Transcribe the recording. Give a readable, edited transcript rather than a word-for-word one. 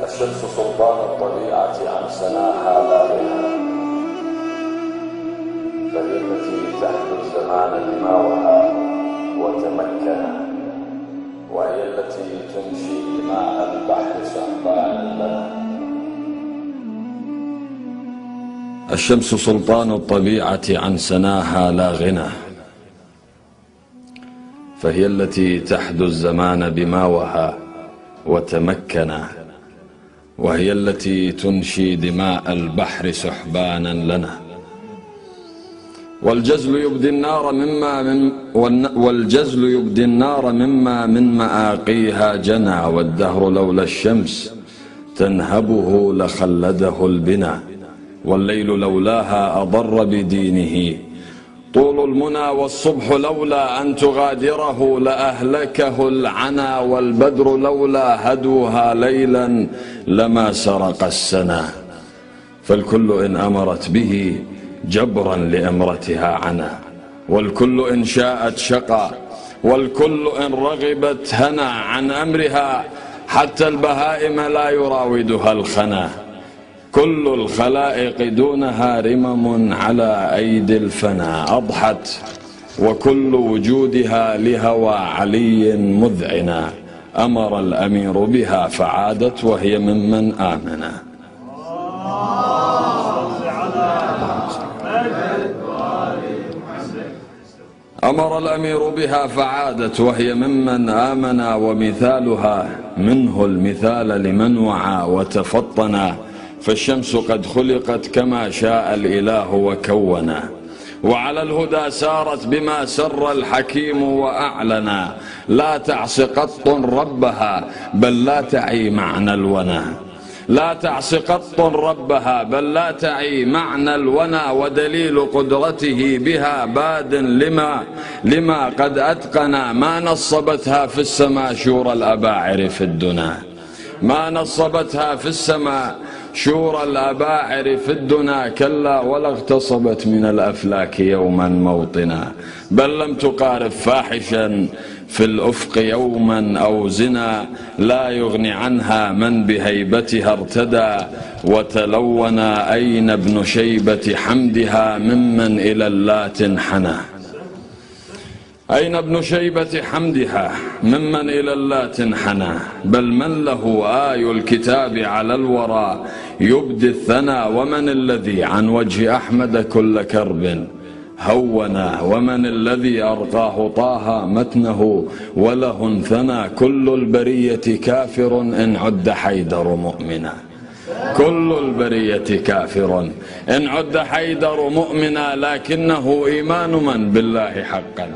الشمس سلطان الطبيعة عن سناها بارها، فهي التي تحدو الزمان دماؤها وتمكنا، وهي التي تنشي دماء البحر سحبانا لنا. الشمس سلطان الطبيعة عن سناها لا غنى، فهي التي تحدو الزمان بماوها وتمكنا، وهي التي تنشي دماء البحر سحبانا لنا. والجزل يبدي النار مما من مآقيها جنى، والدهر لولا الشمس تنهبه لخلده البنا، والليل لولاها أضر بدينه طول المنى، والصبح لولا أن تغادره لأهلكه العنا، والبدر لولا هدوها ليلا لما سرق السنا. فالكل إن أمرت به جبرا لأمرتها عنا، والكل إن شاءت شقى، والكل إن رغبت هنا عن أمرها، حتى البهائم لا يراودها الخنا. كل الخلائق دونها رمم على أيدي الفنا، أضحت وكل وجودها لهوى علي مذعنا. أمر الأمير بها فعادت وهي ممن آمنا. أمر الأمير بها فعادت وهي ممن آمنا، ومثالها منه المثال لمن وعى وتفطنا. فالشمس قد خلقت كما شاء الإله وكونا، وعلى الهدى سارت بما سر الحكيم وأعلنا. لا تعص قط ربها بل لا تعي معنى الونا، لا تعص قط ربها بل لا تعي معنى الونا. ودليل قدرته بها باد لما قد أتقنا، ما نصبتها في السماء شور الأباعر في الدنا، ما نصبتها في السماء شور الأباعر في الدنا. كلا ولا اغتصبت من الأفلاك يوما موطنا، بل لم تقارب فاحشا في الأفق يوما أو زنا. لا يغني عنها من بهيبتها ارتدى، وتلونا. أين ابن شيبة حمدها ممن إلى اللات انحنى، أين ابن شيبة حمدها ممن إلى اللات انحنى. بل من له آي الكتاب على الورى يبدي الثنى، ومن الذي عن وجه أحمد كل كرب هونا، ومن الذي أرقاه طه متنه وله انثنى. كل البرية كافر إن عد حيدر مؤمنا، كل البرية كافر إن عد حيدر مؤمنا، لكنه إيمان من بالله حقا.